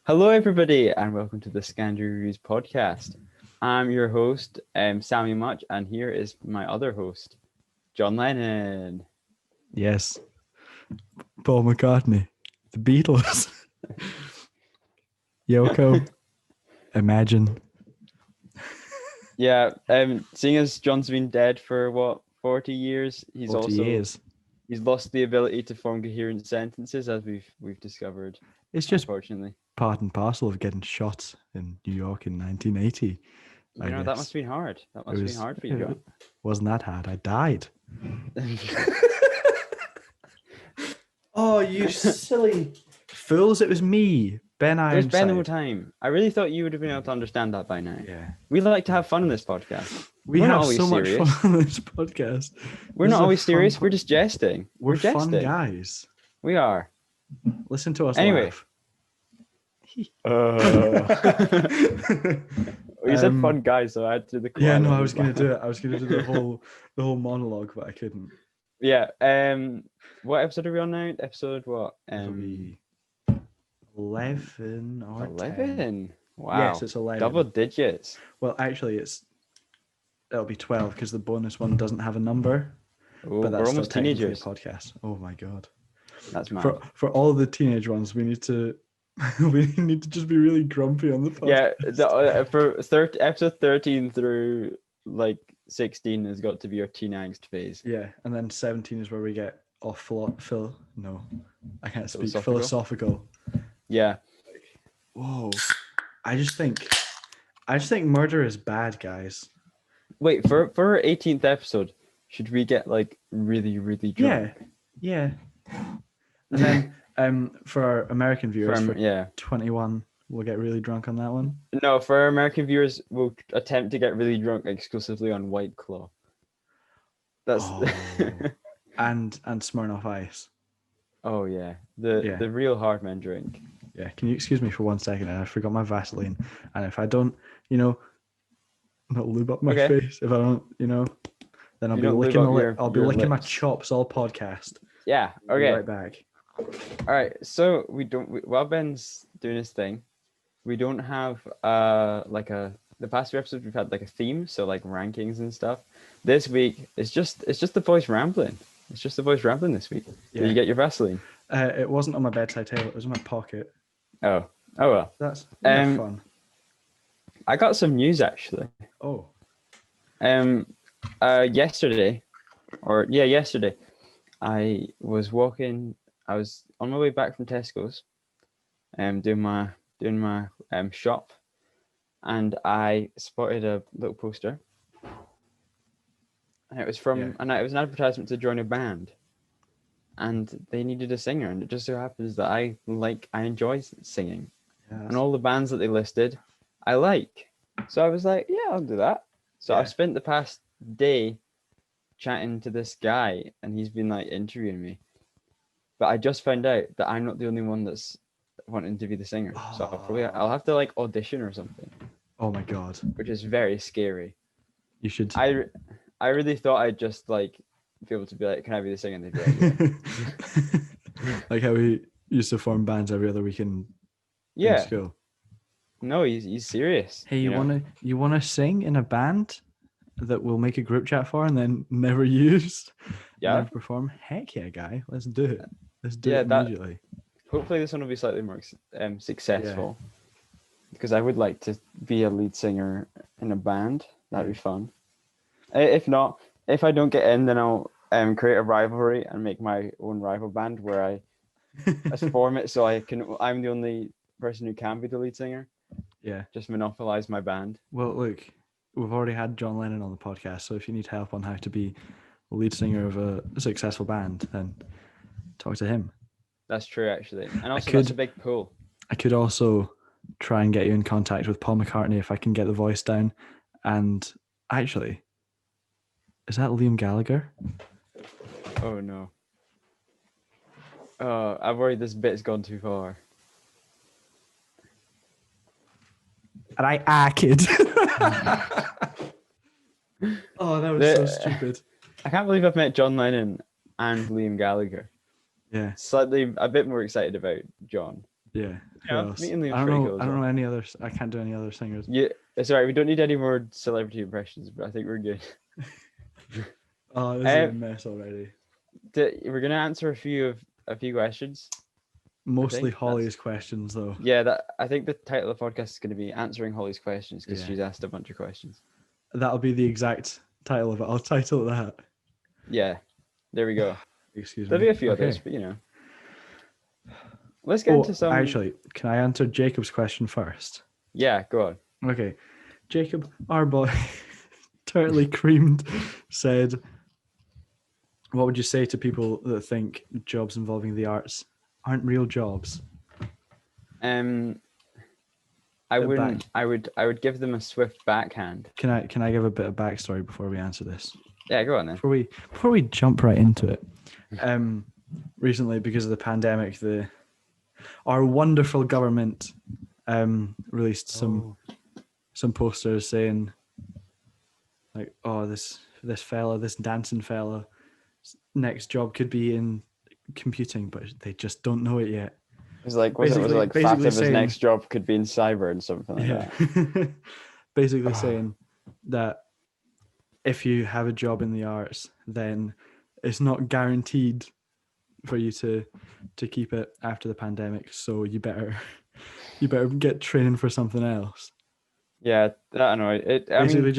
Hello, everybody, and welcome to the Scandi Reviews podcast. I'm your host, Sammy Much, and here is my other host, John Lennon. Yes. Paul McCartney. The Beatles. Yoko. Imagine. Yeah, seeing as John's been dead for 40 years, he's 40 years. He's lost the ability to form coherent sentences, as we've discovered. It's just unfortunately part and parcel of getting shot in New York in 1980. I guess. that must have been hard. That must have been hard for you, John. Wasn't that hard? I died. Oh, you silly fools. It was me, Ben Ironside. It was Ben the whole time. I really thought you would have been able to understand that by now. Yeah. We like to have fun in this podcast. We're have so serious. Much fun on this podcast. We're not always serious. We're just jesting. We're jesting. Fun guys. We are. Listen to us anyway. Laugh. You said fun guys, so I had to do the yeah, no, I was gonna do it. I was gonna do the whole monologue, but I couldn't. Yeah. What episode are we on now? Episode what? 11 or 11. 10. Wow. Yes, it's 11. Double digits. Well, actually, it'll be 12 because the bonus one doesn't have a number. Oh, but that's we're almost teenagers. Podcast. Oh my god. That's mad. For all the teenage ones, we need to just be really grumpy on the podcast. Yeah, for episode 13 through like 16 has got to be our teen angst phase. Yeah, and then 17 is where we get off philosophical. Yeah. Whoa. I just think murder is bad, guys. Wait, for our 18th episode, should we get like really, really drunk? Yeah. And then for our American viewers, 21, we'll get really drunk on that one. No, for our American viewers, we'll attempt to get really drunk exclusively on White Claw. That's and Smirnoff Ice. Oh yeah, the real hard man drink. Yeah, can you excuse me for 1 second? I forgot my Vaseline, and if I don't, not lube up my face. If I don't, then I'll be licking my chops all podcast. Yeah. Okay. I'll be right back. All right. So while Ben's doing his thing, we don't have the past few episodes we've had like a theme, so like rankings and stuff. This week it's just the voice rambling. It's just the voice rambling this week. Yeah. Did you get your Vaseline? It wasn't on my bedside table. It was in my pocket. Oh well. That's fun. I got some news actually. Oh. Yesterday, I was on my way back from Tesco's, doing my shop, and I spotted a little poster. And it was it was an advertisement to join a band, and they needed a singer, and it just so happens that I enjoy singing, and all the bands that they listed, I like. So I was like, yeah, I'll do that. So I've spent the past day chatting to this guy, and he's been like interviewing me. But I just found out that I'm not the only one that's wanting to be the singer. Oh. So I'll have to like audition or something. Oh my god. Which is very scary. You should. I really thought I'd just like be able to be like, can I be the singer? And they'd be like, yeah. Like how we used to form bands every other weekend. In school. No, he's serious. Hey, you wanna sing in a band that we'll make a group chat for and then never use? Yeah. Never perform? Heck yeah, guy. Let's do it. Let's do it immediately. Hopefully this one will be slightly more successful. Yeah. Because I would like to be a lead singer in a band. That'd be fun. If not, if I don't get in, then I'll create a rivalry and make my own rival band where I form it so I'm the only person who can be the lead singer. Yeah. Just monopolize my band. Well, look, we've already had John Lennon on the podcast, so if you need help on how to be a lead singer of a successful band, then talk to him. That's true, actually. And also, that's a big pull. I could also try and get you in contact with Paul McCartney if I can get the voice down. And actually, is that Liam Gallagher? Oh, no. I'm worried this bit's gone too far. And I acted. Oh, that was so stupid. I can't believe I've met John Lennon and Liam Gallagher. Yeah. Slightly a bit more excited about John. Yeah. Who else? Me and Liam's I don't pretty know. cool. I don't know any others. I can't do any other singers. Yeah, sorry, we don't need any more celebrity impressions, but I think we're good. Oh, this is a mess already. We're gonna answer a few questions. Mostly Holly's questions, though. Yeah, I think the title of the podcast is going to be answering Holly's questions because she's asked a bunch of questions. That'll be the exact title of it. I'll title it that. Yeah, there we go. Excuse me. There'll be a few others, but let's get into some. Actually, can I answer Jacob's question first? Yeah, go on. Okay, Jacob, our boy, Turtley Creamed, said, "What would you say to people that think jobs involving the arts aren't real jobs?" I wouldn't. I would give them a swift backhand. Can I give a bit of backstory before we answer this? Yeah, go on then. Before we jump right into it, recently because of the pandemic, our wonderful government released some posters saying like, oh, this dancing fella, next job could be in computing, but they just don't know it yet. Was it Fatim's next job could be in cyber and something like that. Basically saying that if you have a job in the arts, then it's not guaranteed for you to keep it after the pandemic. So you better get training for something else. Yeah, that annoyed it. Basically,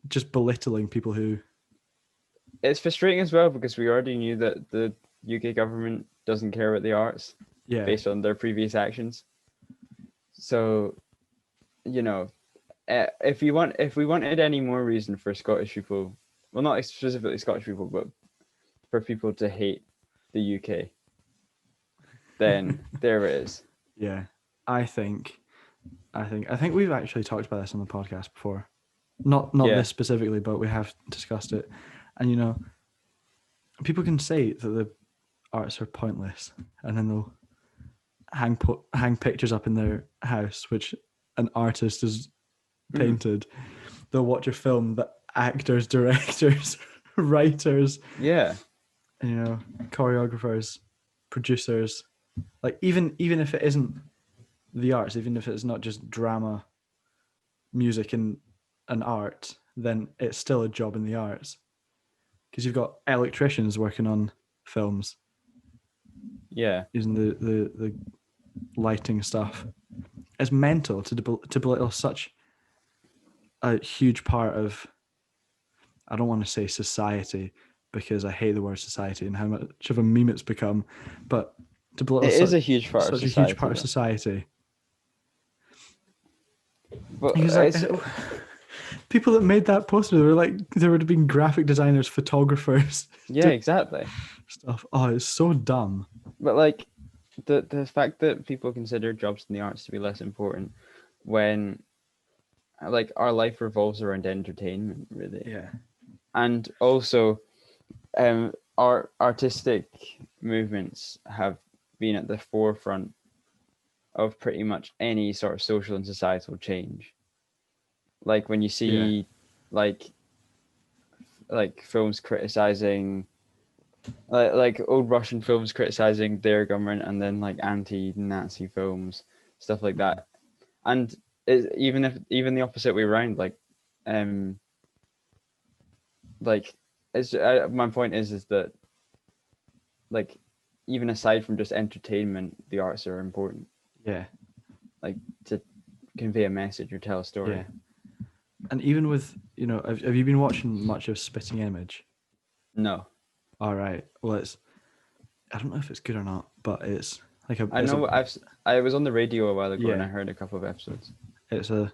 just belittling people who. It's frustrating as well because we already knew that the UK government doesn't care about the arts. Yeah. Based on their previous actions. So, if we wanted any more reason for Scottish people, well, not specifically Scottish people, but for people to hate the UK, then there it is. Yeah, I think we've actually talked about this on the podcast before. Not this specifically, but we have discussed it. And people can say that the arts are pointless, and then they'll hang pictures up in their house which an artist has painted. They'll watch a film that actors, directors, writers, choreographers, producers, like even if it isn't the arts, even if it's not just drama, music and art, then it's still a job in the arts because you've got electricians working on films using the lighting stuff. It's mental to belittle such a huge part of, I don't want to say society because I hate the word society and how much of a meme it's become, but to belittle it is a huge part of society. Such a huge part of society. But people that made that poster, there would have been graphic designers, photographers. Yeah, exactly. Stuff. Oh, it's so dumb. But the fact that people consider jobs in the arts to be less important when our life revolves around entertainment, really. Yeah. And also our artistic movements have been at the forefront of pretty much any sort of social and societal change. Like when you see like films criticizing like old Russian films criticizing their government, and then anti-Nazi films, stuff like that. And even the opposite way around, my point is that even aside from just entertainment, the arts are important. Yeah. To convey a message or tell a story. Yeah. And even with, have you been watching much of Spitting Image? No. All right. Well, I don't know if it's good or not, but it's like a. I know. I was on the radio a while ago and I heard a couple of episodes. It's it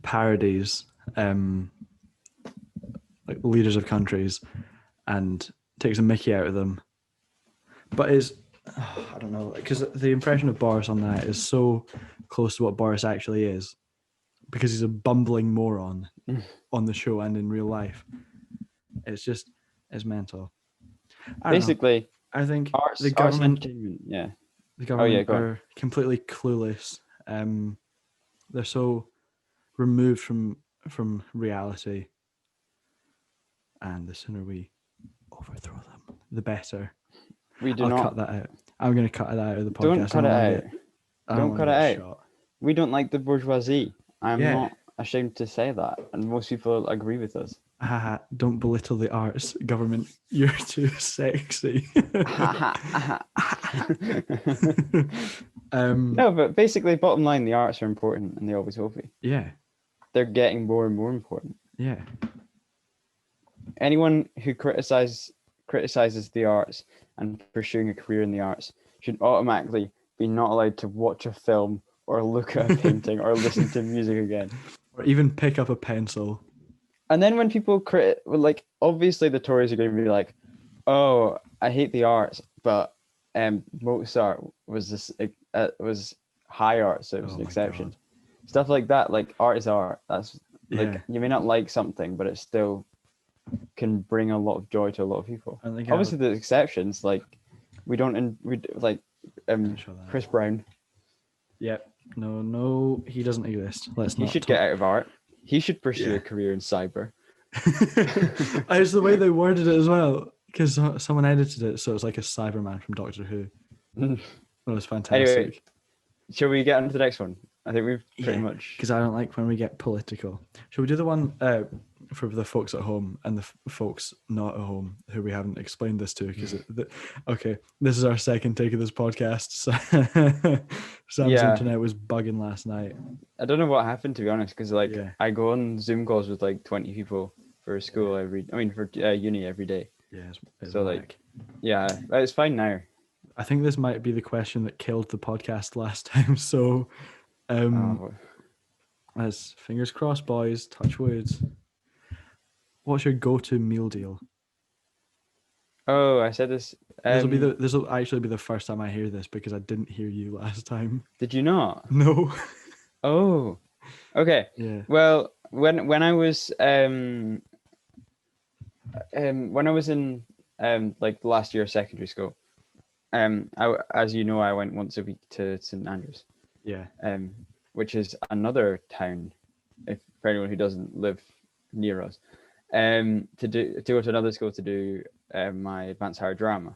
parodies leaders of countries and takes a mickey out of them. But I don't know, because the impression of Boris on that is so close to what Boris actually is, because he's a bumbling moron on the show and in real life. It's mental. Basically, I think the government, are completely clueless. They're so removed from reality, and the sooner we overthrow them, the better. I'll cut that out. I'm going to cut it out of the podcast. Don't cut it out. Don't cut it out. Shot. We don't like the bourgeoisie. I'm Yeah. not ashamed to say that, and most people agree with us. Don't belittle the arts, government. You're too sexy. No, but basically, bottom line, the arts are important, and they always will be. Yeah. They're getting more and more important. Yeah. Anyone who criticizes the arts and pursuing a career in the arts should automatically be not allowed to watch a film or look at a painting or listen to music again. Or even pick up a pencil. And then when people obviously the Tories are going to be like, oh, I hate the arts, but Mozart was was high art, so it was an exception. God. Stuff like that, like art is art. That's like you may not like something, but it still can bring a lot of joy to a lot of people. Obviously, there's exceptions. Like Chris Brown. Yep. No, he doesn't exist. He should get out of art. He should pursue a career in cyber. It's the way they worded it as well, because someone edited it, so it's like a Cyberman from Doctor Who. It was fantastic. Anyway, shall we get on to the next one? I think we've pretty much... Because I don't like when we get political. Shall we do the one for the folks at home and the folks not at home who we haven't explained this to? Because okay, this is our second take of this podcast. Sam's internet was bugging last night. I don't know what happened, to be honest, because I go on Zoom calls with 20 people for school for uni every day. Yeah, it's so it's fine now. I think this might be the question that killed the podcast last time. So, as fingers crossed, boys, touch wood. What's your go-to meal deal? Oh, I said this. This will actually be the first time I hear this because I didn't hear you last time. Did you not? No. Oh, okay. Yeah. Well, when I was in the last year of secondary school, as you know, I went once a week to St Andrews. Yeah. Which is another town, for anyone who doesn't live near us, to go to another school to do my advanced higher drama,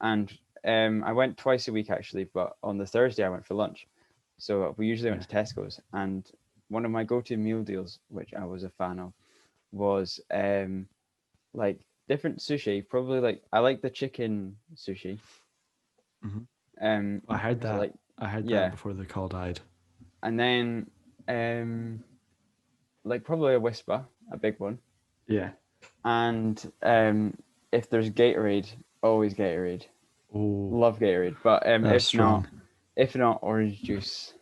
and I went twice a week actually, but on the Thursday I went for lunch, so we usually went to Tesco's, and one of my go-to meal deals, which I was a fan of, was different sushi. Probably I like the chicken sushi. Mm-hmm. I heard that. I heard that before the call died. And then, probably a Whisper, a big one. Yeah. And if there's Gatorade, always Gatorade. Ooh. Love Gatorade, but if not, orange juice.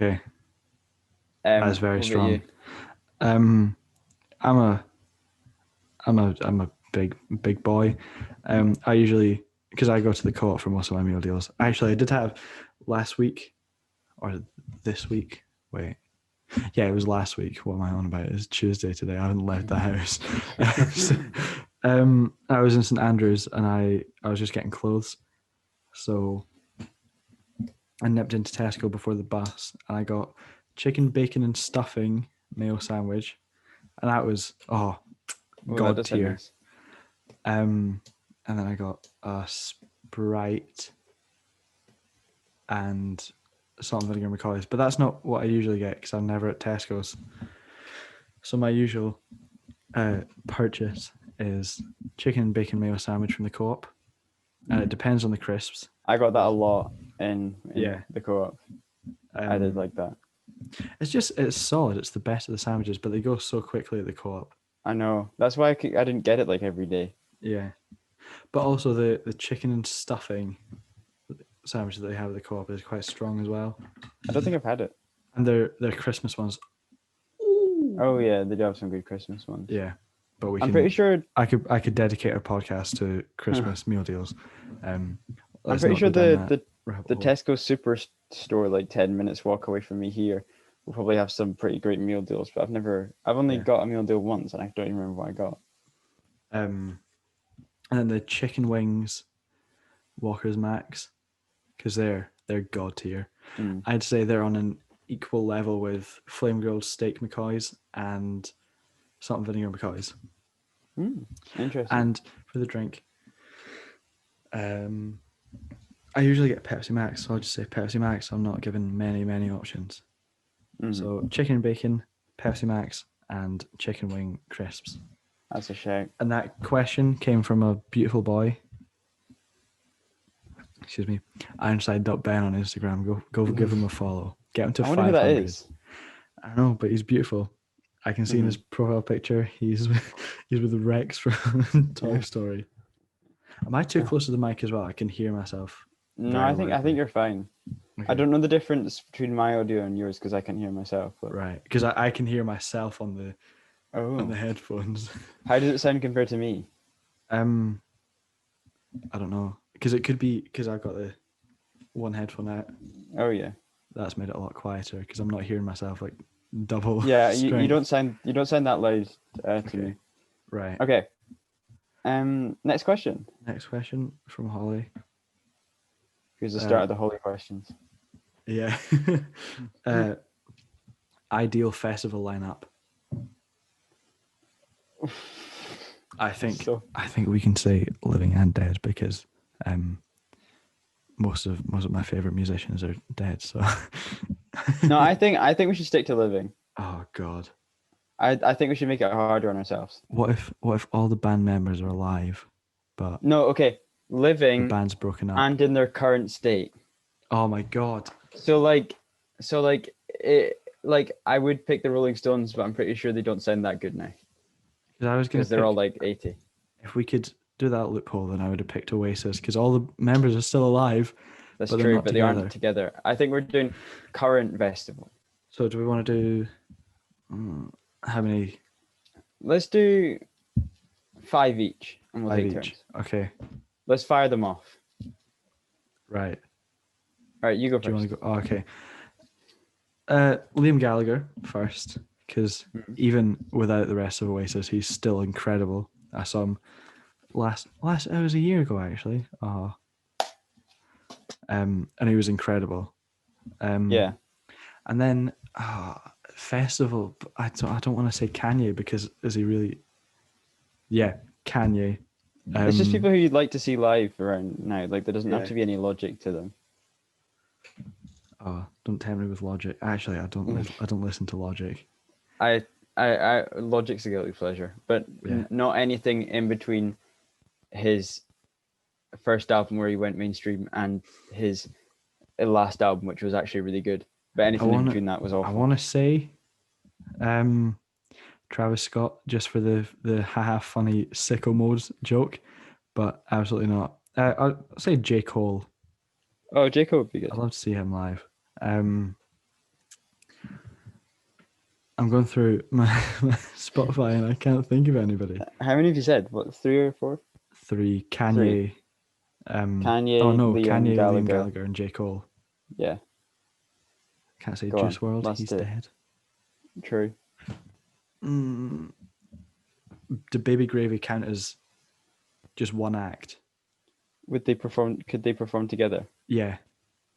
Okay. That's very strong. I'm a big boy. I usually, because I go to the co-op for most of my meal deals. Actually, I did have last week. Or this week? Wait. Yeah, it was last week. What am I on about? It's Tuesday today. I haven't left the house. I was in St Andrews and I was just getting clothes. So I nipped into Tesco before the bus and I got chicken, bacon and stuffing mayo sandwich. And that was, God tier. Nice. And then I got a Sprite and salt and vinegar McCoys, but that's not what I usually get because I'm never at Tesco's. So my usual purchase is chicken and bacon mayo sandwich from the co-op, and it depends on the crisps. I got that a lot in the co-op. I did like that. It's solid. It's the best of the sandwiches, but they go so quickly at the co-op. I know. That's why I didn't get it every day. Yeah, but also the chicken and stuffing sandwich that they have at the co-op is quite strong as well. I don't think I've had it. And their Christmas ones. Oh yeah, they do have some good Christmas ones. Yeah, but I'm pretty sure I could dedicate a podcast to Christmas meal deals. I'm pretty sure the Tesco Superstore 10 minutes walk away from me here will probably have some pretty great meal deals, but I've only got a meal deal once and I don't even remember what I got. And then the chicken wings, Walker's Max, because they're god tier. I'd say they're on an equal level with flame grilled steak McCoys and salt and vinegar McCoys. Interesting. And for the drink, I usually get Pepsi Max, so I'll just say Pepsi Max. I'm not given many options. Mm-hmm. So chicken and bacon, Pepsi Max, and chicken wing crisps. That's a shout. And that question came from a beautiful boy. Excuse me. Ironside.ben on Instagram. Go give him a follow. Get him to 500. I wonder who that is. I don't know, but he's beautiful. I can see in his profile picture he's with Rex from Toy Story. Am I too close to the mic as well? I can hear myself. No, I think you're fine. Okay. I don't know the difference between my audio and yours because I can hear myself. But... Right, because I can hear myself on the headphones. How does it sound compared to me? I don't know, because it could be because I've got the one headphone out. Oh yeah, that's made it a lot quieter because I'm not hearing myself like double. Yeah, you don't sound that loud to me. Right. Okay. Next question. Next question from Holly. Here's the start of the Holly questions. Yeah. Ideal festival lineup. I think we can say living and dead because most of my favorite musicians are dead. So no, I think we should stick to living. Oh God. I think we should make it harder on ourselves. What if all the band members are alive, but no, okay, living, the band's broken up and in their current state. Oh my God. So I would pick the Rolling Stones, but I'm pretty sure they don't sound that good now. Because they're all like 80. If we could do that loophole, then I would have picked Oasis because all the members are still alive. That's true, but they aren't together. I think we're doing current festival. So do we want to do how many? Let's do 5 each, and we'll take turns. Okay. Let's fire them off. Right. All right, you go first. Do you want to go? Oh, okay. Liam Gallagher first, because even without the rest of Oasis, he's still incredible. I saw him last it was a year ago actually. And he was incredible. Yeah. And then festival. I don't want to say Kanye because is he really? Yeah, Kanye. It's just people who you'd like to see live around now. Like there doesn't have to be any logic to them. Oh, don't tempt me with Logic. Actually, I don't listen to Logic. I Logic's a guilty pleasure, but not anything in between his first album where he went mainstream and his last album, which was actually really good. But anything in between that was awful. I want to say, Travis Scott just for the haha funny sicko modes joke, but absolutely not. I'll say J. Cole. Oh, J. Cole would be good. I'd love to see him live. I'm going through my Spotify and I can't think of anybody. How many have you said? What, 3 or 4? 3. Kanye. Kanye. Oh no, Liam Kanye, Gallagher. Liam Gallagher, and J. Cole. Yeah. Can't say Juice WRLD. He's dead. True. Do Baby Gravy count as just one act? Could they perform together? Yeah.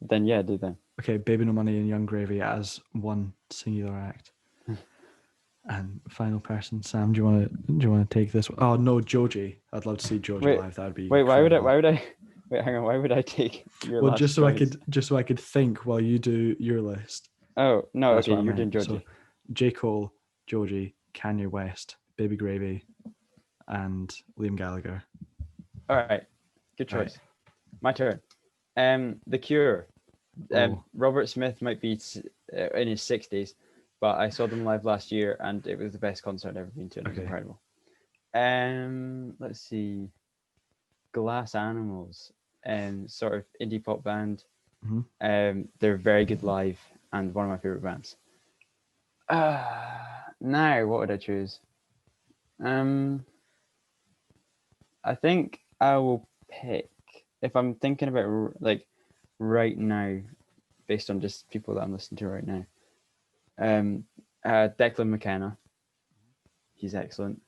Then yeah, do them. Okay, Baby No Money and Young Gravy as one singular act. And final person, Sam, do you want to take this one? Oh no, Joji. I'd love to see Joji live. That'd be wait. Why would I? Wait, hang on. Why would I take your? Well, just so I could think while you do your list. Oh no, okay, you're doing Joji. So, J. Cole, Joji, Kanye West, Baby Gravy, and Liam Gallagher. All right, good choice. Right. My turn. The Cure. Robert Smith might be in his 60s, but I saw them live last year and it was the best concert I've ever been to. It was incredible. Let's see. Glass Animals, sort of indie pop band. Mm-hmm. They're very good live and one of my favorite bands. Now, what would I choose? I think I will pick, if I'm thinking about like right now, based on just people that I'm listening to right now. Declan McKenna. He's excellent.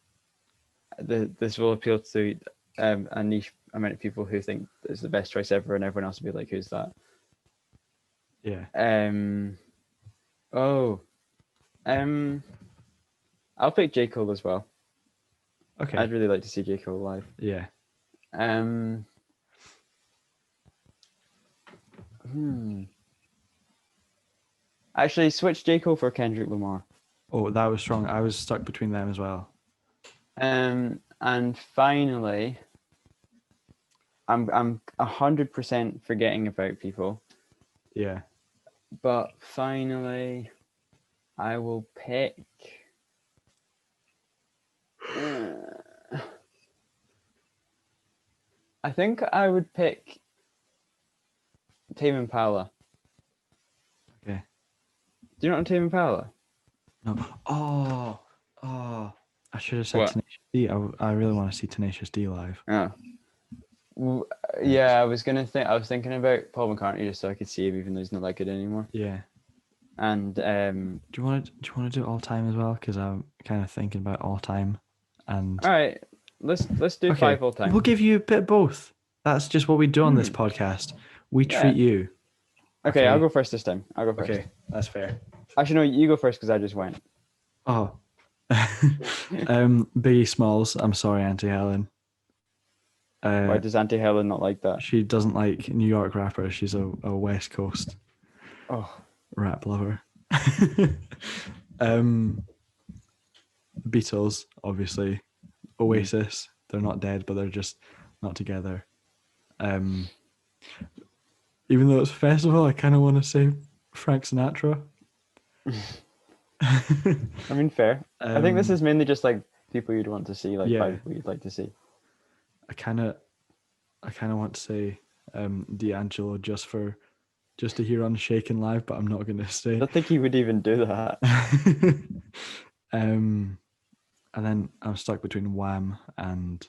This will appeal to a niche amount of people who think it's the best choice ever, and everyone else will be like, "Who's that?" Yeah. I'll pick J. Cole as well. Okay. I'd really like to see J. Cole live. Yeah. Actually, switch J. Cole for Kendrick Lamar. Oh, that was strong. I was stuck between them as well. And finally, I'm 100% forgetting about people. Yeah. But finally, I will pick. I think I would pick Tame Impala. Okay. Do you know Tame Impala? No. Oh. I should have said What? Tenacious D. I really want to see Tenacious D live. Oh. Yeah, I was thinking about Paul McCartney just so I could see him, even though he's not like it anymore. Yeah. And do you want to do all time as well? Because I'm kind of thinking about all time. And all right, let's do 5 all time. We'll give you a bit of both. That's just what we do on this podcast. We treat you. Okay, I'll go first this time. I'll go first. Okay, that's fair. Actually, no, you go first because I just went. Oh. Biggie Smalls. I'm sorry, Auntie Helen. Why does Auntie Helen not like that? She doesn't like New York rappers. She's a West Coast rap lover. Beatles, obviously. Oasis. They're not dead, but they're just not together. Even though it's a festival, I kind of want to say Frank Sinatra. I mean, fair. I think this is mainly just like people you'd want to see, like 5 people you'd like to see. I kind of want to say D'Angelo just to hear Unshaken live, but I'm not going to say. I don't think he would even do that. And then I'm stuck between Wham and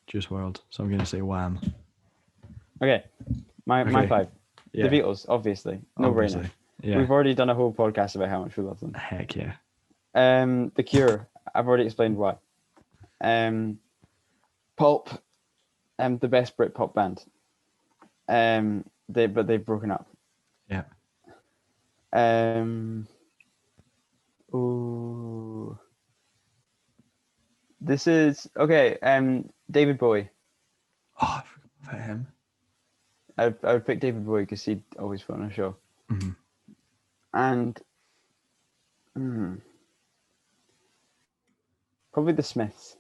Juice WRLD, so I'm going to say Wham. Okay, my 5. Yeah. The Beatles, obviously, no brainer. Yeah. We've already done a whole podcast about how much we love them. Heck yeah. The Cure, I've already explained why. Pulp, the best Britpop band. But they've broken up. Yeah. Ooh. This is okay. David Bowie. Oh, I forgot about him. I would pick David Bowie because he'd always put on a show. Mm-hmm. And probably the Smiths.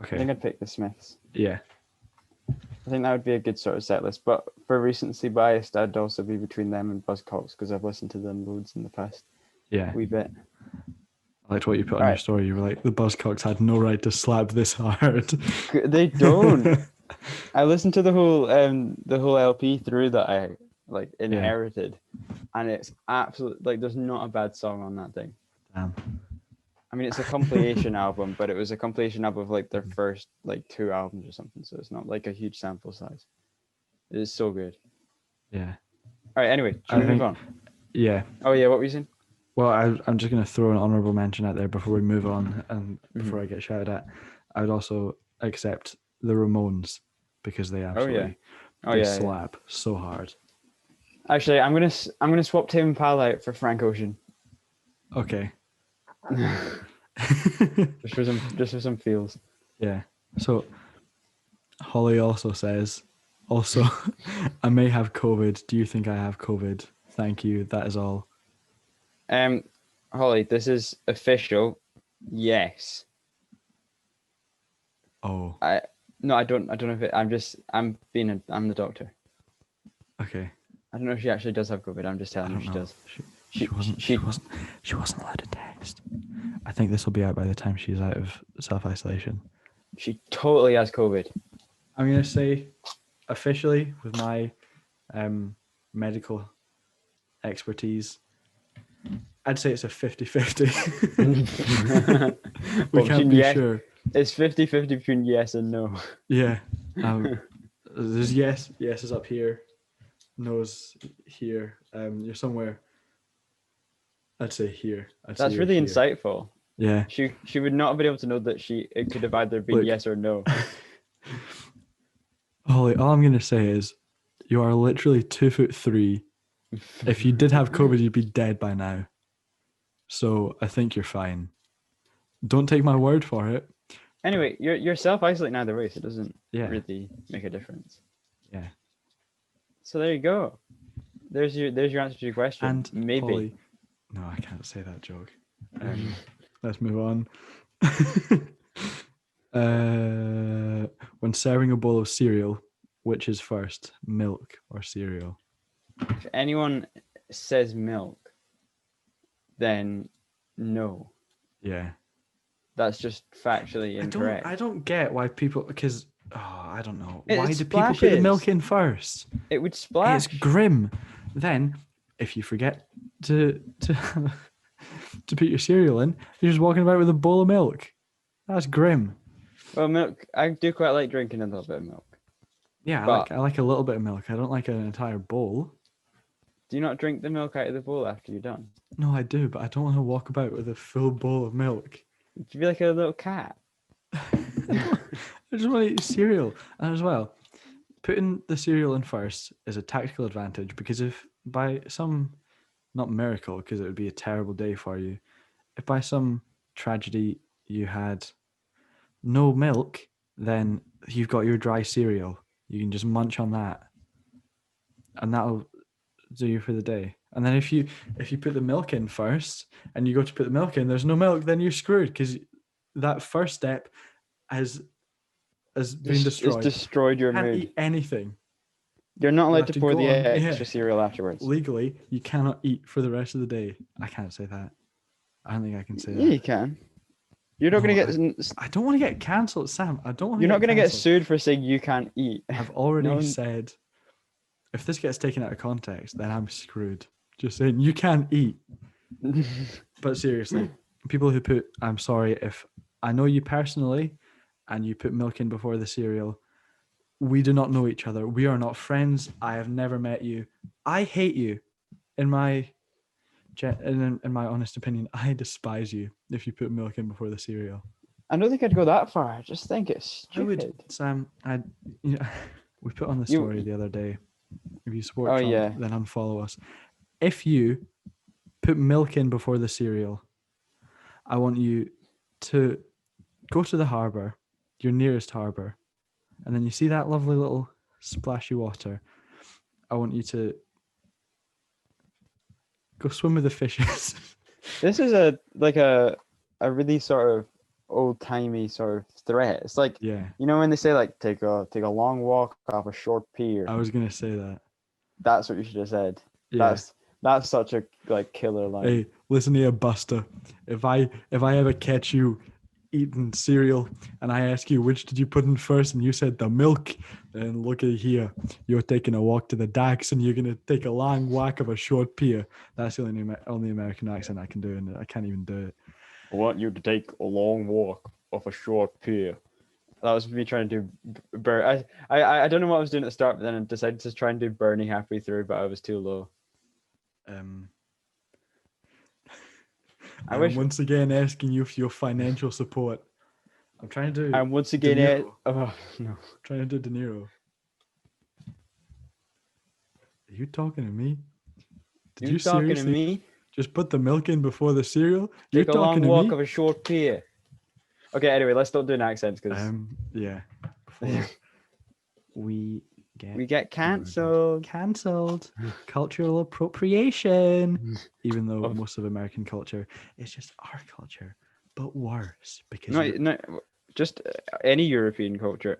Okay. I think I'd pick the Smiths. Yeah. I think that would be a good sort of set list. But for recency biased, I'd also be between them and Buzzcocks because I've listened to them loads in the past. Yeah. Wee bit. I liked what you put on your story. You were like, the Buzzcocks had no right to slap this hard. They don't. I listened to the whole LP through that I inherited, and it's absolutely there's not a bad song on that thing. Damn. I mean, it's a compilation album, but it was a compilation album of their first 2 albums or something, so it's not like a huge sample size. It is so good. Yeah. All right. Anyway, should we move on? Yeah. Oh yeah. What were you saying? Well, I'm just going to throw an honourable mention out there before we move on and before I get shouted at. I would also accept the Ramones because they absolutely slap so hard. Actually, I'm gonna swap Tame Impala out for Frank Ocean. Okay. just for some feels. Yeah. So Holly also says, I may have COVID. Do you think I have COVID? Thank you. That is all. Holly, this is official. Yes. Oh. I don't know if I'm the doctor. Okay. I don't know if she actually does have COVID. I'm just telling her she does. She wasn't allowed to text. I think this will be out by the time she's out of self-isolation. She totally has COVID. I'm going to say officially with my medical expertise, I'd say it's a 50-50. We can't be sure. It's 50-50 between yes and no. Yeah. There's yes is up here, no's here. You're somewhere. I'd say here. That's really insightful. Yeah. She would not have been able to know that it could have either been yes or no. Holly, all I'm going to say is you are literally 2'3". If you did have COVID, you'd be dead by now. So I think you're fine. Don't take my word for it. Anyway, you're self-isolating either way, so it doesn't really make a difference. Yeah. So there you go. there's your answer to your question. And maybe. Polly, no, I can't say that joke. Let's move on. When serving a bowl of cereal, which is first, milk or cereal? If anyone says milk, then no. Yeah. That's just factually incorrect. I don't get why people, because I don't know. It Why do people put the milk in first? It would splash. It's grim. Then, if you forget to to put your cereal in, you're just walking about with a bowl of milk. That's grim. Well, milk, I do quite like drinking a little bit of milk. Yeah, I like a little bit of milk. I don't like an entire bowl. Do you not drink the milk out of the bowl after you're done? No, I do, but I don't want to walk about with a full bowl of milk. You'd be like a little cat. I just want to eat cereal. And as well, putting the cereal in first is a tactical advantage, because if by some, not miracle, because it would be a terrible day for you, if by some tragedy you had no milk, then you've got your dry cereal. You can just munch on that, and that'll do you for the day. And then if you put the milk in first and you go to put the milk in, there's no milk, then you're screwed, because that first step has been destroyed. It's destroyed your You can't mood. eat anything. You're not allowed to pour the extra cereal afterwards. Legally, you cannot eat for the rest of the day. I can't say that. I don't think I can say that. Yeah, you can. You're not going to get... I don't want to get cancelled, Sam. I don't want to. You're not going to get sued for saying you can't eat. I've already said, if this gets taken out of context, then I'm screwed. Just saying, you can't eat. But seriously, people who put, I'm sorry if I know you personally and you put milk in before the cereal, we do not know each other. We are not friends. I have never met you. I hate you. In my honest opinion, I despise you if you put milk in before the cereal. I don't think I'd go that far. I just think it's stupid. I would, Sam. We put on the story the other day. If you support Trump, then unfollow us. If you put milk in before the cereal, I want you to go to the harbour, your nearest harbour, and then you see that lovely little splashy water. I want you to go swim with the fishes. This is a really sort of old-timey sort of threat. It's like, you know when they say like take a long walk off a short pier. I was gonna say that. That's what you should have said. Yeah. That's such a killer line. Hey, listen here, Buster. If I ever catch you eating cereal and I ask you which did you put in first and you said the milk, then look at here. You're taking a walk to the docks and you're gonna take a long walk of a short pier. That's the only American accent I can do, and I can't even do it. I want you to take a long walk off a short pier. That was me trying to do I don't know what I was doing at the start, but then I decided to try and do Bernie halfway through, but I was too low. I'm once again asking you for your financial support. I'm trying to do. I'm once again. Oh no! Trying to do De Niro. Are you talking to me? Did you talking to me? Just put the milk in before the cereal. Take a long walk of a short pier. Okay. Anyway, let's not do an accent because. Before we get cancelled. Cultural appropriation. Even though most of American culture is just our culture, but worse because just any European culture.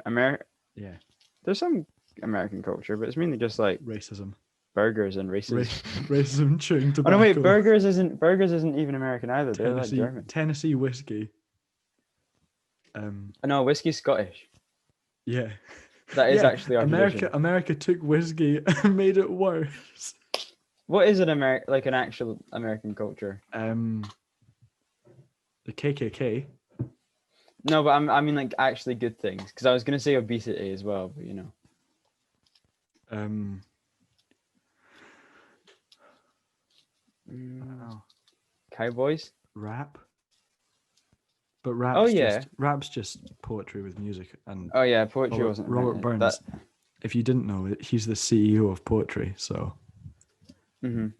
Yeah. There's some American culture, but it's mainly just like racism, burgers and racism. Racism, chewing tobacco. Oh no, wait, burgers isn't even American either. They're like German. Tennessee whiskey. No, whiskey's Scottish. Yeah. That is actually our tradition. America took whiskey and made it worse. What is an actual American culture? The KKK. No, but I mean like actually good things, because I was gonna say obesity as well, but you know. Cowboys. Rap. But rap's just poetry with music. And poetry wasn't Robert Burns. If you didn't know it, he's the CEO of poetry. So, I'm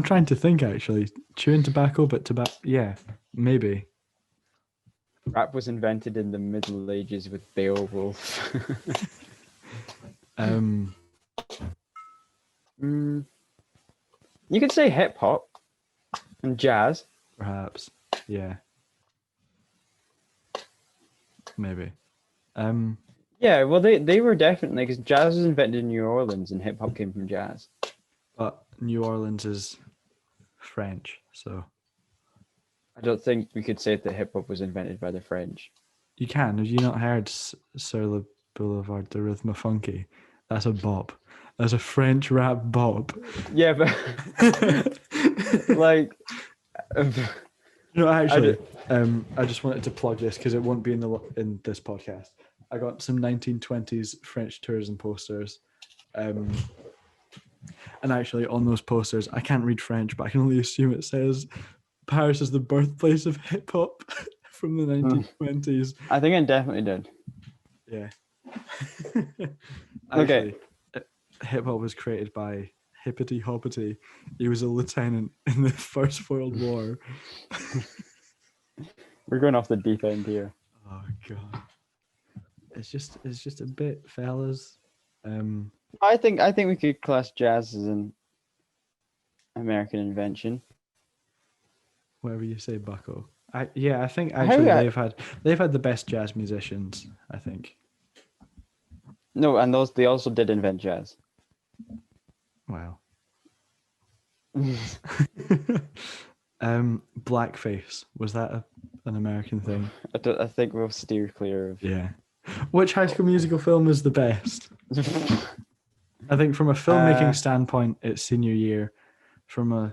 trying to think actually. Chewing tobacco, but tobacco. Yeah, maybe. Rap was invented in the Middle Ages with Beowulf. You could say hip hop and jazz. Perhaps. Yeah. Maybe. Yeah, well, they were definitely, because jazz was invented in New Orleans and hip hop came from jazz. But New Orleans is French, so. I don't think we could say that hip hop was invented by the French. You can. Have you not heard Sur le Boulevard de Rhythm Funky? That's a bop. That's a French rap bop. Yeah, but like, actually, I just wanted to plug this because it won't be in this podcast. I got some 1920s French tourism posters, and actually on those posters, I can't read French, but I can only assume it says Paris is the birthplace of hip hop from the 1920s. I think it definitely did. Yeah. Actually, hip hop was created by Hippity Hoppity. He was a lieutenant in the First World War. We're going off the deep end here. Oh god. It's just a bit, fellas. I think we could class jazz as an American invention. Whatever you say, Bucko. I think actually they've had the best jazz musicians, I think. No, and they also did invent jazz. Wow. Blackface, was that an American thing? I think we'll steer clear of. Yeah. Which High School Musical film is the best? I think from a filmmaking standpoint, it's senior year. I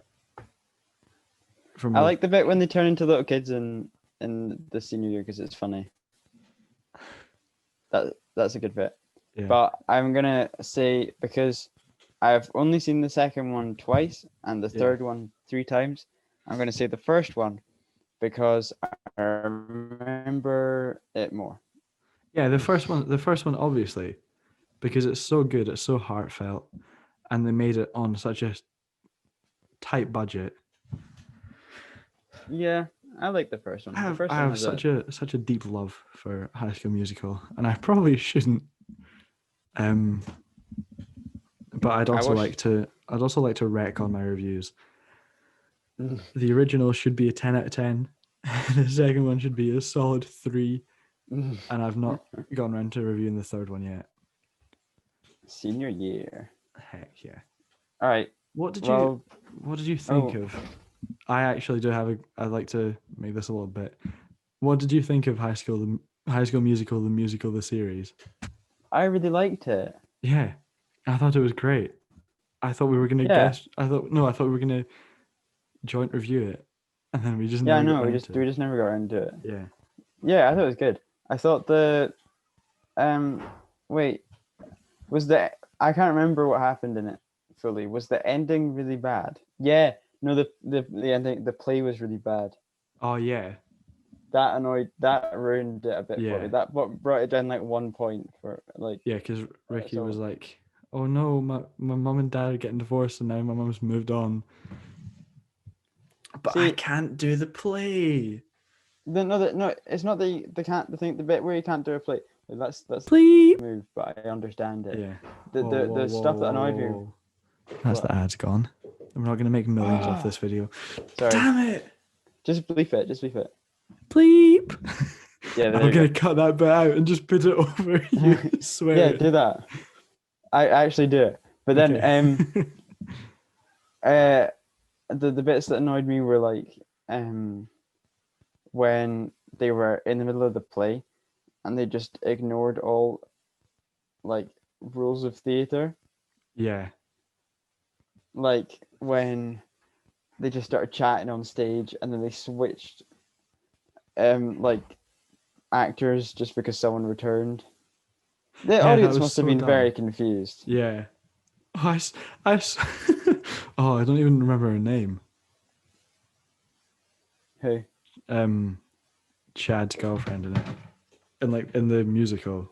like the bit when they turn into little kids in the senior year because it's funny. That's a good bit. Yeah. But I'm gonna say, because I've only seen the second one twice and the third one 3 times, I'm gonna say the first one because I remember it more. Yeah, the first one obviously, because it's so good, it's so heartfelt, and they made it on such a tight budget. Yeah, I like the first one. I have such a deep love for High School Musical, and I probably shouldn't. But I'd also like to wreck on my reviews. The original should be a 10 out of 10. The second one should be a solid 3. And I've not gone around to reviewing the third one yet. Senior year. Heck yeah. All right. What did you think of? I actually do have I'd like to make this a little bit. What did you think of High School Musical, the musical, the series? I really liked it. Yeah. I thought it was great. I thought we were gonna I thought we were gonna joint review it. And then we just we just never got into it. Yeah. Yeah, I thought it was good. I thought the I can't remember what happened in it fully. Was the ending really bad? Yeah. No, the ending, the play was really bad. Oh yeah. That ruined it a bit for me. That brought it down like 1 point for like. Yeah, because Ricky was like, "Oh no, my mum and dad are getting divorced, and now my mum's moved on." But I can't do the play. No, it's not the bit where you can't do a play. That's Bleep. Move, but I understand it. Yeah. The stuff that annoyed me. That's the ads gone. We're not gonna make millions off this video. Sorry. Damn it! Just bleep it. Bleep. Yeah. I'm gonna cut that bit out and just put it over you. Swear. Yeah, do that. I actually do it. But then the bits that annoyed me were like when they were in the middle of the play and they just ignored all like rules of theater. Yeah. Like when they just started chatting on stage and then they switched like actors just because someone returned. The audience must have been very confused. Yeah. Oh, I don't even remember her name. Who? Chad's girlfriend in it. In the musical.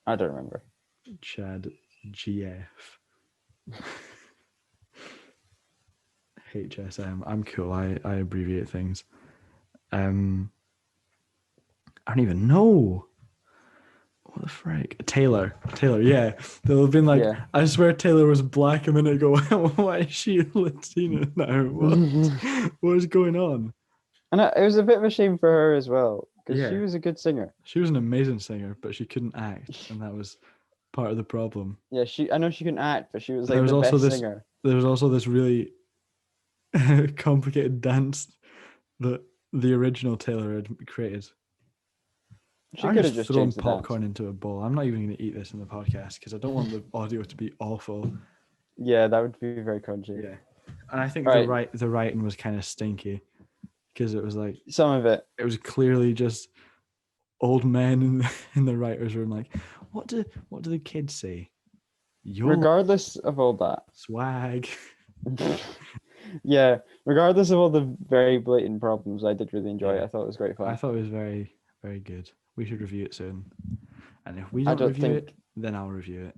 I don't remember. Chad GF. HSM. I'm cool. I abbreviate things. I don't even know. What the frick? Taylor, yeah. They'll have been like, Yeah. I swear Taylor was black a minute ago. Why is she Latina now? What is going on? And it was a bit of a shame for her as well, because she Yeah. was a good singer. She was an amazing singer, but she couldn't act, and that was part of the problem. Yeah, I know she couldn't act, but she was And like the best singer. there was also this really complicated dance that the original Taylor had created. She I'm could have just just throwing changed the popcorn dance. into a bowl. I'm not even going to eat this in the podcast because I don't want the audio to be awful. Yeah, that would be very crunchy. Yeah, and I think All the writing was kind of stinky because it was like some of it. It was clearly just old men in the writers' room. Like, what do the kids say? Regardless of all that, swag. Yeah, regardless of all the very blatant problems, I did really enjoy it. I thought it was great fun. I thought it was very, very good. We should review it soon. And if we don't review it, then I'll review it.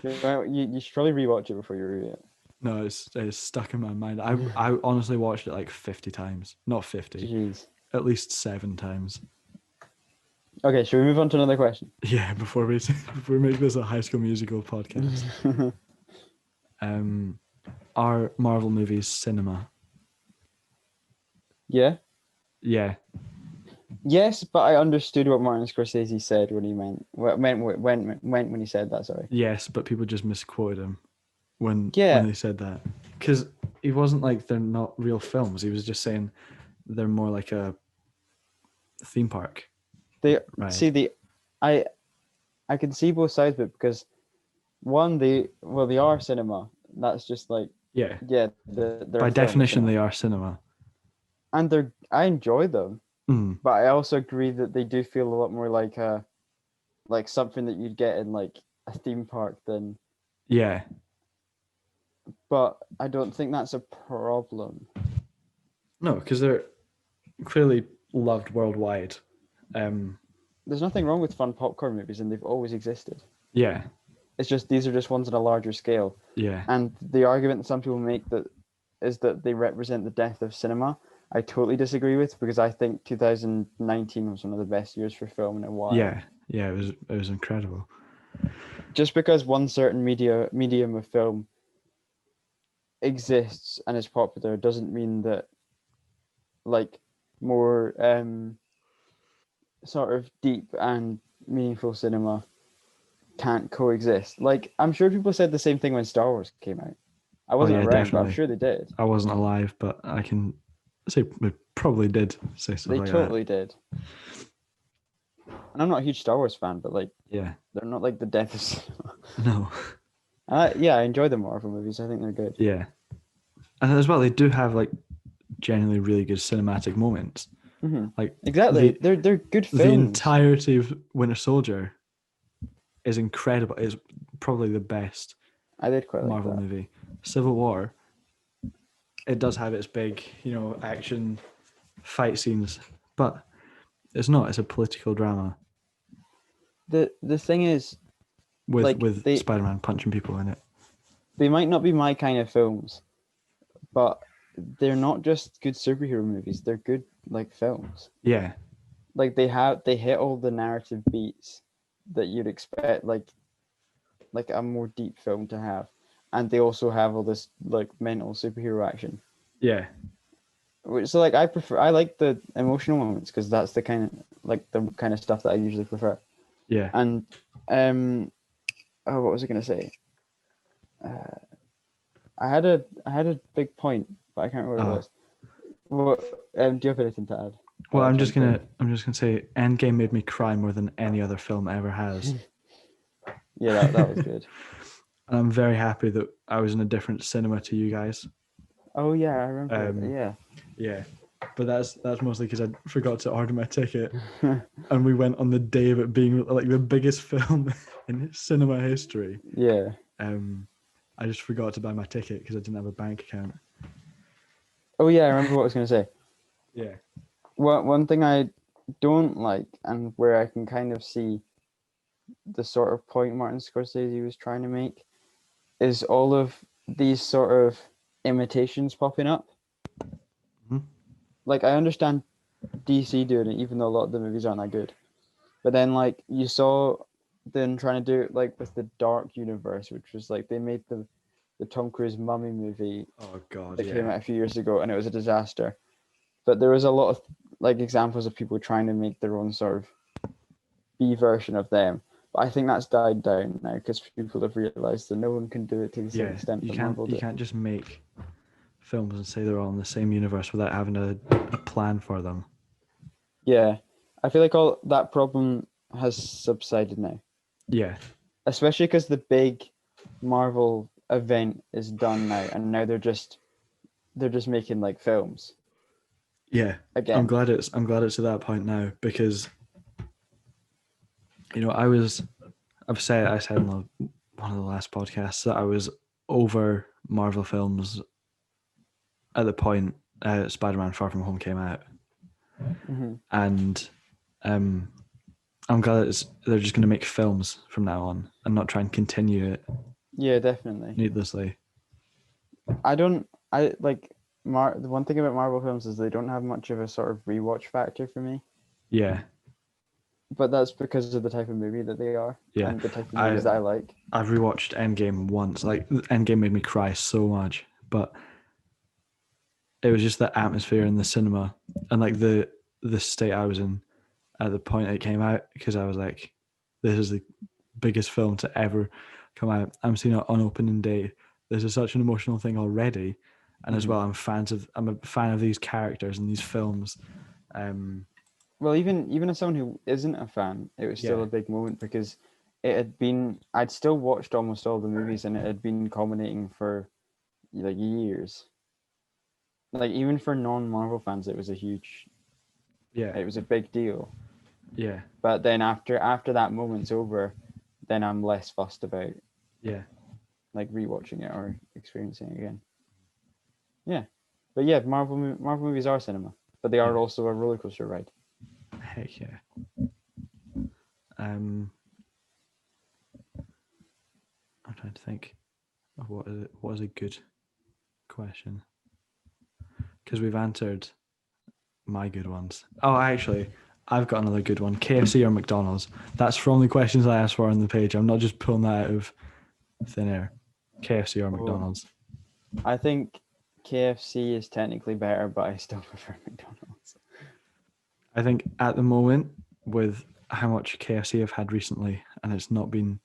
You should probably rewatch it before you review it. No, it's stuck in my mind. I honestly watched it like 50 times. Not 50. Jeez. At least 7 times. Okay, should we move on to another question? Yeah, before we make this a High School Musical podcast. Are Marvel movies cinema? Yeah. Yeah. Yes, but I understood what Martin Scorsese said when he meant when he said that. Sorry. Yes, but people just misquoted him when Yeah. they said that, because he wasn't like they're not real films. He was just saying they're more like a theme park. I can see both sides of it, because one, they are cinema. That's just like yeah. They're by definition they are cinema, and I enjoy them. But I also agree that they do feel a lot more like something that you'd get in like a theme park than. Yeah. But I don't think that's a problem. No, because they're clearly loved worldwide. There's nothing wrong with fun popcorn movies, and they've always existed. Yeah. It's just these are just ones on a larger scale. Yeah. And the argument that some people make is that they represent the death of cinema. I totally disagree with, because I think 2019 was one of the best years for film in a while. Yeah, it was incredible. Just because one certain medium of film exists and is popular doesn't mean that like more sort of deep and meaningful cinema can't coexist. Like, I'm sure people said the same thing when Star Wars came out. I wasn't around, definitely. But I'm sure they did. I wasn't alive, but I can say they probably did say something like that. They totally did. And I'm not a huge Star Wars fan, but like, yeah, they're not like the death of cinema. No. I enjoy the Marvel movies. I think they're good. Yeah. And as well, they do have like genuinely really good cinematic moments. Mm-hmm. Like exactly, they're good films. The entirety of Winter Soldier is incredible. It's probably the best I did quite Marvel like movie. Civil War, it does have its big, action fight scenes, but it's not. It's a political drama. The thing is, with Spider-Man punching people in it. They might not be my kind of films, but they're not just good superhero movies. They're good like films. Yeah. Like they hit all the narrative beats that you'd expect like a more deep film to have, and they also have all this like mental superhero action. Yeah. So like I like the emotional moments, because that's the kind of stuff that I usually prefer. Yeah. And what was I gonna say? I had a big point, but I can't remember what it was. What do you have anything to add? Well, I'm just gonna say Endgame made me cry more than any other film ever has. Yeah, that was good. And I'm very happy that I was in a different cinema to you guys. Oh yeah, I remember. Yeah. Yeah, but that's mostly because I forgot to order my ticket, and we went on the day of it being like the biggest film in cinema history. Yeah. I just forgot to buy my ticket because I didn't have a bank account. Oh yeah, I remember what I was gonna say. Yeah. One thing I don't like, and where I can kind of see the sort of point Martin Scorsese was trying to make, is all of these sort of imitations popping up. Mm-hmm. Like, I understand DC doing it, even though a lot of the movies aren't that good. But then like you saw them trying to do it like with the Dark Universe, which was like they made the Tom Cruise Mummy movie Oh God, that yeah. came out a few years ago, and it was a disaster. But there was a lot of like examples of people trying to make their own sort of B version of them. But I think that's died down now because people have realized that no one can do it to the same extent that Marvel did. You can't just make films and say they're all in the same universe without having a plan for them. Yeah, I feel like all that problem has subsided now. Yeah, especially because the big Marvel event is done now, and now they're just making like films. yeah. Again, I'm glad it's to that point now because I said in one of the last podcasts that I was over Marvel films at the point Spider-Man: Far From Home came out, and I'm glad they're just going to make films from now on and not try and continue it. Yeah, definitely. Needlessly. The one thing about Marvel films is they don't have much of a sort of rewatch factor for me. Yeah. But that's because of the type of movie that they are. Yeah. And the type of movies that I like. I've rewatched Endgame once. Like Endgame made me cry so much, but it was just the atmosphere in the cinema and like the state I was in at the point it came out, because I was like, this is the biggest film to ever come out. I'm seeing it on opening day. This is such an emotional thing already, and as well, I'm a fan of these characters and these films. Well, even as someone who isn't a fan, it was still a big moment because I'd still watched almost all the movies, and it had been culminating for like years. Like even for non-Marvel fans, it was a huge. Yeah. It was a big deal. Yeah. But then after that moment's over, then I'm less fussed about. Yeah. Like rewatching it or experiencing it again. Yeah, but yeah, Marvel movies are cinema, but they are also a roller coaster ride. Heck yeah. I'm trying to think of what is a good question, because we've answered my good ones. Oh, actually, I've got another good one. KFC or McDonald's? That's from the questions I asked for on the page. I'm not just pulling that out of thin air. KFC or McDonald's? I think KFC is technically better, but I still prefer McDonald's. I think at the moment, with how much KFC I've had recently, and it's not been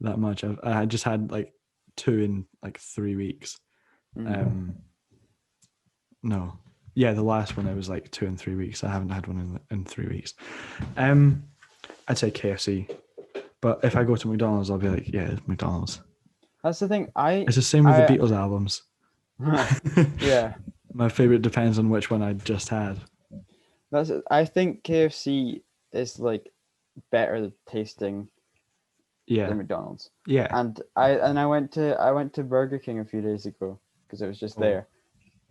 that much. I just had like 2 in like 3 weeks. No. Yeah, the last one it was like 2 in 3 weeks. I haven't had one in 3 weeks. I'd say KFC, but if I go to McDonald's, I'll be like, yeah, it's McDonald's. That's the thing. It's the same with the Beatles albums. Yeah. My favorite depends on which one I just had. I think KFC is like better tasting than McDonald's. Yeah. And I went to Burger King a few days ago because it was just there.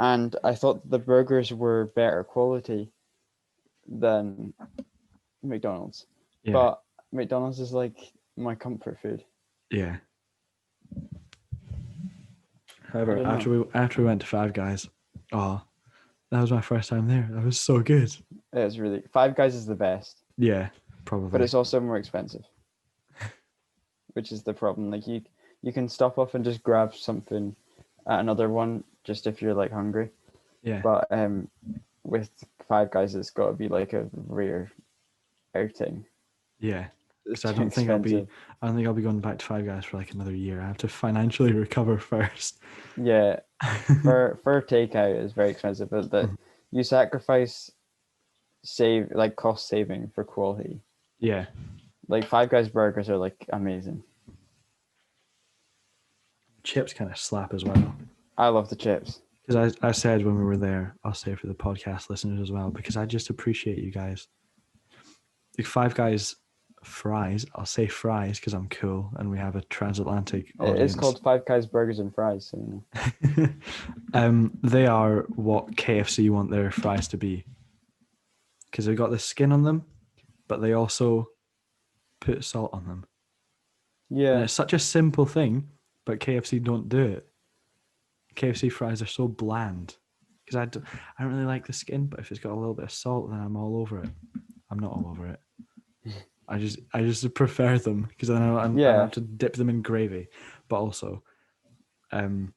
And I thought the burgers were better quality than McDonald's. Yeah. But McDonald's is like my comfort food. Yeah. However, after we went to Five Guys, that was my first time there. That was so good. It was really Five Guys is the best. Yeah, probably. But it's also more expensive, which is the problem. Like you can stop off and just grab something at another one just if you're like hungry. Yeah. But with Five Guys, it's got to be like a rare outing. Yeah. Because I don't think I'll be going back to Five Guys for like another year. I have to financially recover first. Yeah, for takeout is very expensive, but you sacrifice cost saving for quality. Yeah, like Five Guys burgers are like amazing. Chips kind of slap as well. I love the chips. Because I said when we were there, I'll say for the podcast listeners as well, because I just appreciate you guys. Like Five Guys fries, I'll say fries because I'm cool and we have a transatlantic audience. It's called Five Guys Burgers and Fries. So, you know. They are what KFC want their fries to be, because they've got the skin on them, but they also put salt on them. Yeah, and it's such a simple thing, but KFC don't do it. KFC fries are so bland because I don't really like the skin, but if it's got a little bit of salt, then I'm all over it. I'm not all over it. I just prefer them because I know I don't have to dip them in gravy. But also, do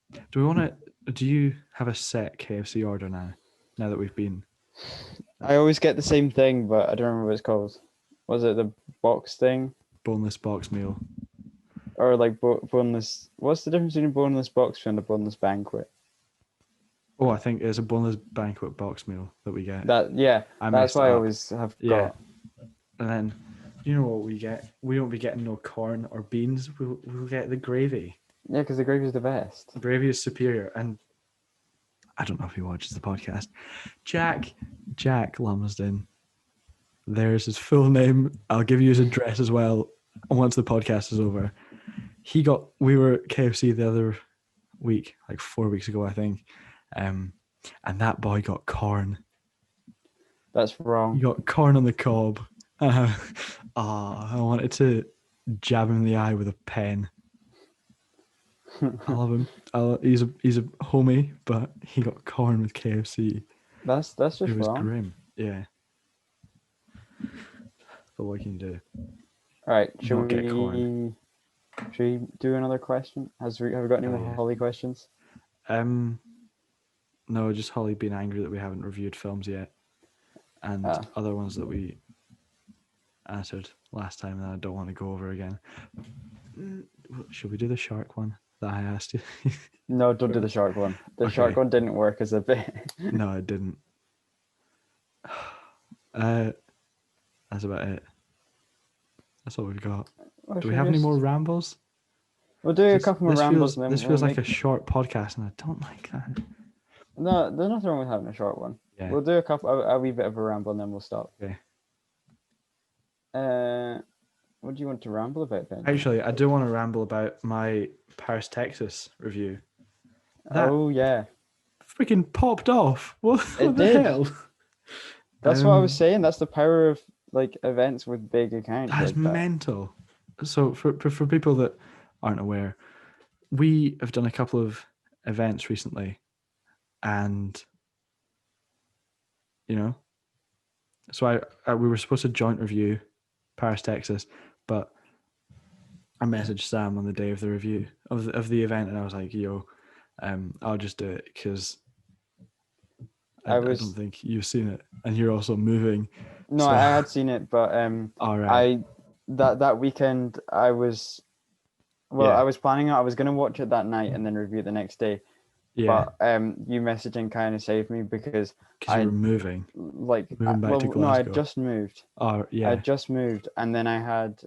you have a set KFC order now? Now that we've been, I always get the same thing, but I don't remember what it's called. Was it the box thing? Boneless box meal. Or like boneless. What's the difference between a boneless box and a boneless banquet? Oh, I think it's a boneless banquet box meal that we get. That's what I always have got. And then, you know what we get? We won't be getting no corn or beans. We'll get the gravy. Yeah, because the gravy is the best. Gravy is superior. And I don't know if he watches the podcast. Jack Lumsden. There's his full name. I'll give you his address as well once the podcast is over. We were at KFC the other week, like 4 weeks ago, I think. And that boy got corn. That's wrong. He got corn on the cob. I wanted to jab him in the eye with a pen. I love him. He's a homie, but he got corn with KFC. That's just wrong. It was grim. Yeah. But what can you do? All right. Should we do another question? Have we got any more Holly questions? No, just Holly being angry that we haven't reviewed films yet, and other ones that we answered last time that I don't want to go over again. Should we do the shark one that I asked you? No, don't do the shark one. The shark one didn't work as a bit. No, it didn't. That's about it. That's all we've got. Do we have any more rambles? We'll do a couple more rambles. This feels like a short podcast, and I don't like that. No, there's nothing wrong with having a short one. Yeah. We'll do a wee bit of a ramble, and then we'll stop. Okay. What do you want to ramble about then? Actually, I do want to ramble about my Paris, Texas review. Oh yeah. Freaking popped off. What the hell? That's what I was saying. That's the power of like events with big accounts. That's like mental. So for people that aren't aware, we have done a couple of events recently, and so we were supposed to joint review Paris, Texas, but I messaged Sam on the day of the review of the event, and I was like, "Yo, I'll just do it because I don't think you've seen it, and you're also moving." No, I had seen it, but all right. That weekend I was planning on I was gonna watch it that night and then review it the next day. Yeah. But you messaging kind of saved me because you were moving. Like moving back to Glasgow. No, I just moved. Oh yeah. I just moved, and then I had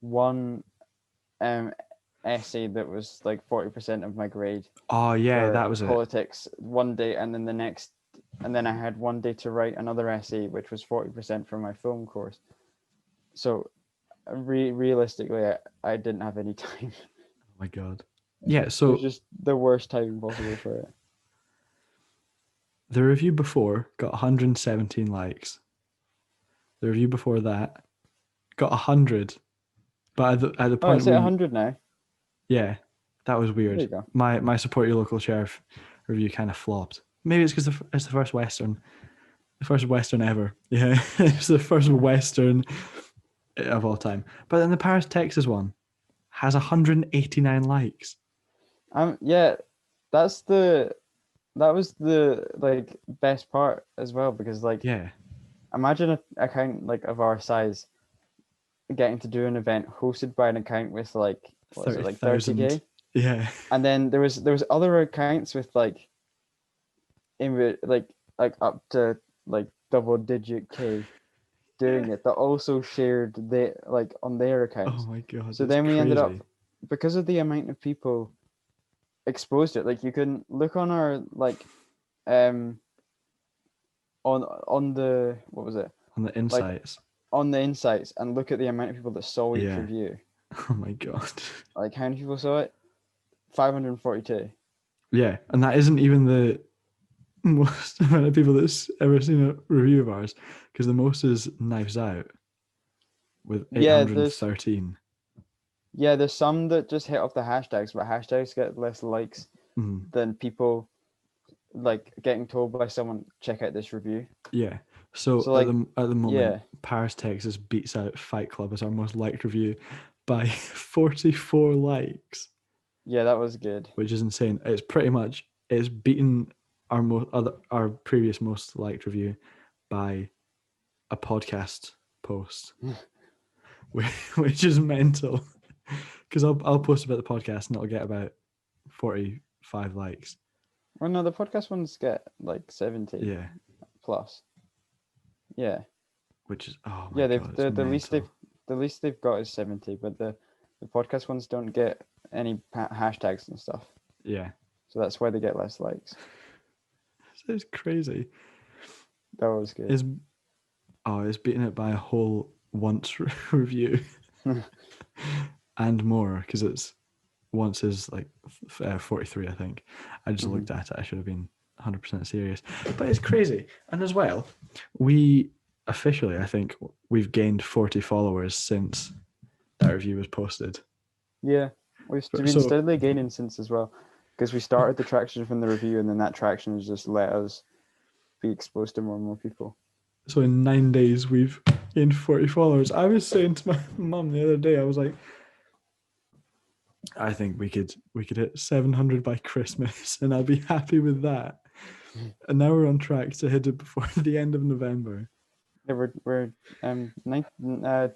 one essay that was like 40% of my grade. Oh yeah, that was politics one day, and then I had one day to write another essay, which was 40% from my film course. So realistically, I didn't have any time. Oh my god. Yeah, so it was just the worst time possible for it. The review before got 117 likes. The review before that got 100. But at the point it's at 100 now. Yeah, that was weird. There you go. My support your local sheriff review kind of flopped. Maybe it's because it's the first Western ever. Yeah, it's the first Western of all time. But then the Paris, Texas one has 189 likes. Yeah, that was the like best part as well, because like imagine an account like of our size getting to do an event hosted by an account with like 30K. Yeah. And then there was other accounts with like up to like double digit K doing it that also shared on their accounts. Oh my god. So then we ended up, because of the amount of people exposed to it, like you can look on our like on the what was it? On the insights. On the insights, and look at the amount of people that saw each review. Oh my god. Like how many people saw it? 542. Yeah, and that isn't even the most amount of people that's ever seen a review of ours, because the most is Knives Out with 813. Yeah, there's some that just hit off the hashtags, but hashtags get less likes than people like getting told by someone, check out this review. Yeah. So like, at the moment, yeah. Paris, Texas beats out Fight Club as our most liked review by 44 likes. Yeah, that was good. Which is insane. It's beaten our previous most liked review by a podcast post, which is mental. Because I'll post about the podcast and it'll get about 45 likes. Well, no, the podcast ones get like 70. Yeah. Plus. Yeah. Which is god, the least they've got is 70, but the podcast ones don't get any hashtags and stuff. Yeah. So that's why they get less likes. It's crazy. That was good. It's beaten it by a whole once review. And more, because it's once is like 43, I think. I just looked at it. I should have been 100% serious. But it's crazy. And as well, we officially, I think, we've gained 40 followers since that review was posted. Yeah. We've been steadily gaining since as well. Because we started the traction from the review, and then that traction has just let us be exposed to more and more people. So in 9 days, we've gained 40 followers. I was saying to my mum the other day, I was like, I think we could hit 700 by Christmas, and I'll be happy with that. And now we're on track to hit it before the end of November. Yeah, we're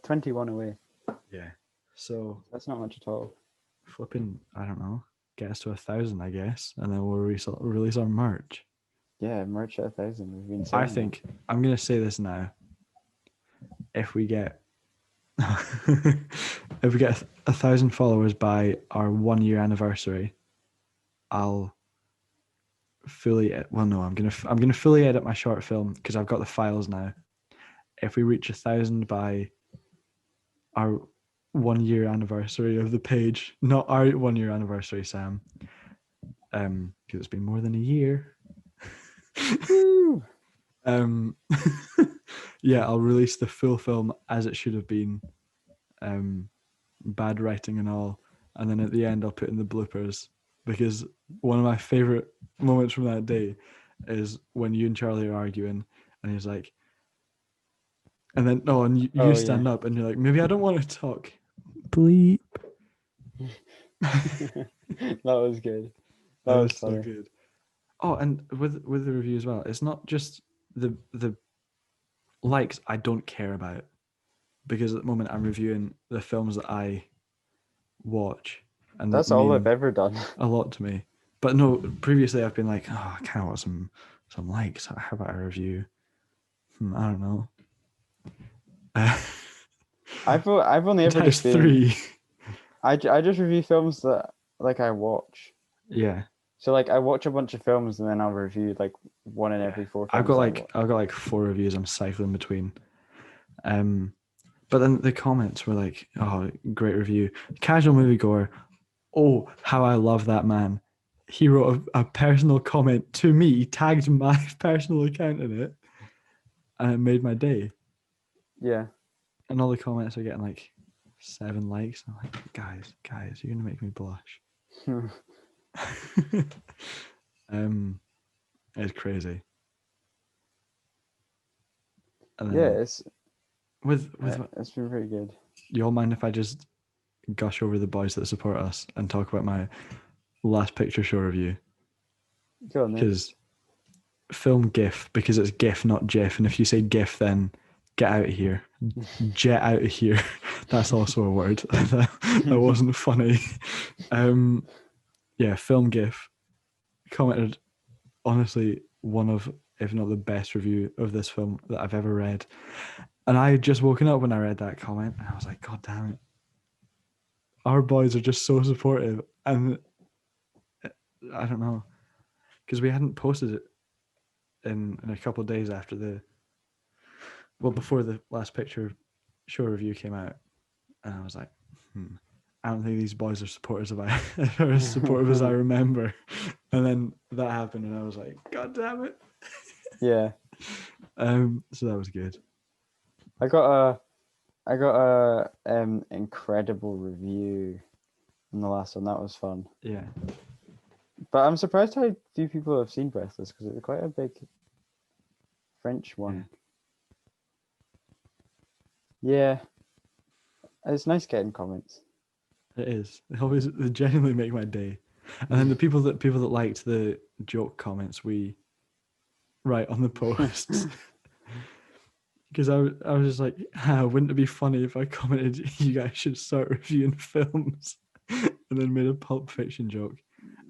21 away. Yeah. So that's not much at all. Flipping, I don't know, get us to 1,000, I guess, and then we'll release our merch. Yeah, merch at 1,000. We've been saying. I think I'm gonna say this now. If we get 1,000 followers by our 1 year anniversary, I'll fully I'm gonna fully edit my short film because I've got the files now. If we reach 1,000 by our 1 year anniversary of the page, not our 1 year anniversary, Sam, because it's been more than a year. Yeah, I'll release the full film as it should have been, bad writing and all, and then at the end I'll put in the bloopers, because one of my favorite moments from that day is when you and Charlie are arguing and he's like, and then you stand up and you're like, maybe I don't want to talk, bleep. That was good. That was so good. Oh, and with the review as well, it's not just the likes I don't care about, because at the moment I'm reviewing the films that I watch, and that's all I've ever done. A lot to me. But no, previously I've been like, I kind of want some likes. How about a review? I don't know. I've only ever just been 3. I just review films that like I watch. Yeah. So like I watch a bunch of films and then I'll review like one in every 4 films. I've got like 4 reviews I'm cycling between. But then the comments were like, oh, great review. Casual moviegoer. Oh, how I love that man. He wrote a personal comment to me. He tagged my personal account in it, and it made my day. Yeah. And all the comments are getting like 7 likes. I'm like, guys, you're gonna make me blush. It's crazy. Yeah, it's been pretty good. You all mind if I just gush over the boys that support us and talk about my last picture show review? Go on, because film GIF, because it's GIF, not Jeff, and if you say GIF, then get out of here. Jet out of here. That's also a word. that wasn't funny. Yeah, film GIF commented, honestly, one of, if not the best review of this film that I've ever read. And I had just woken up when I read that comment, and I was like, God damn it. Our boys are just so supportive. And I don't know, because we hadn't posted it in a couple of days after before the last picture show review came out. And I was like, I don't think these boys are supporters are as supportive as I remember. And then that happened, and I was like, God damn it. Yeah. So that was good. I got a incredible review in the last one. That was fun. Yeah. But I'm surprised how few people have seen Breathless, because it's quite a big French one. Yeah. It's nice getting comments. It is. They genuinely make my day. And then the people that liked the joke comments we write on the posts. Because I was just like, wouldn't it be funny if I commented you guys should start reviewing films, and then made a Pulp Fiction joke,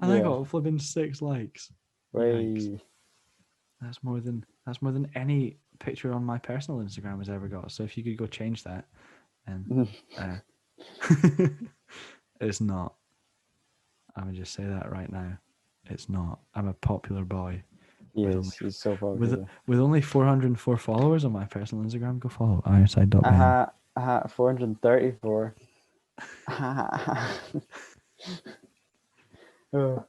and I got flipping 6 likes. Yikes. That's more than any picture on my personal Instagram has ever got. So if you could go change that, and it's not. I would just say that right now. It's not. I'm a popular boy. He's so popular. With only 404 followers on my personal Instagram, go follow ironside.ben. 434. No,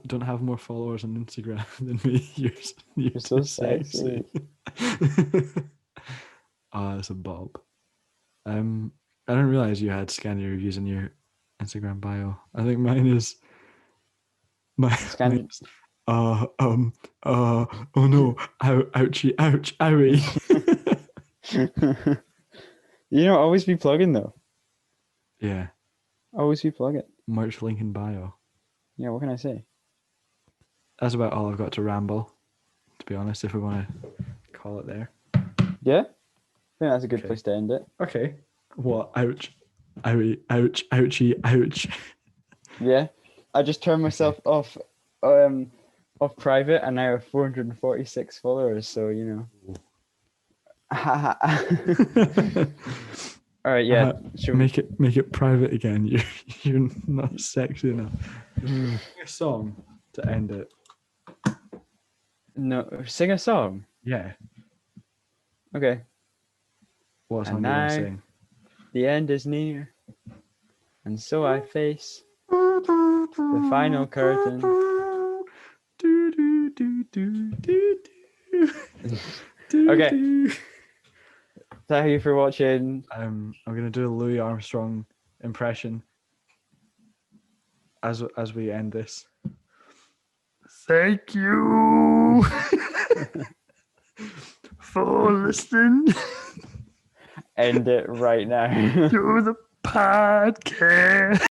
don't have more followers on Instagram than me. You're so sexy. That's a bob. I didn't realize you had Scandi reviews in your Instagram bio. I think mine is Scandi. Oh no, ouchie, ouch, owie. Always be plugging though. Yeah. Always be plugging. Merch link in bio. Yeah, what can I say? That's about all I've got to ramble, to be honest, if we want to call it there. Yeah? I think that's a good place to end it. Okay. What? Ouch, owie, ouch, ouchie, ouch. Yeah. I just turned myself off private, and I have 446 followers, so all right, yeah. Make it private again. You're not sexy enough. Sing a song to end it. No, sing a song. Yeah. Okay. What song do you want to sing? The end is near, and so I face the final curtain. Okay. Thank you for watching. I'm gonna do a Louis Armstrong impression as we end this. Thank you for listening. End it right now. To the podcast.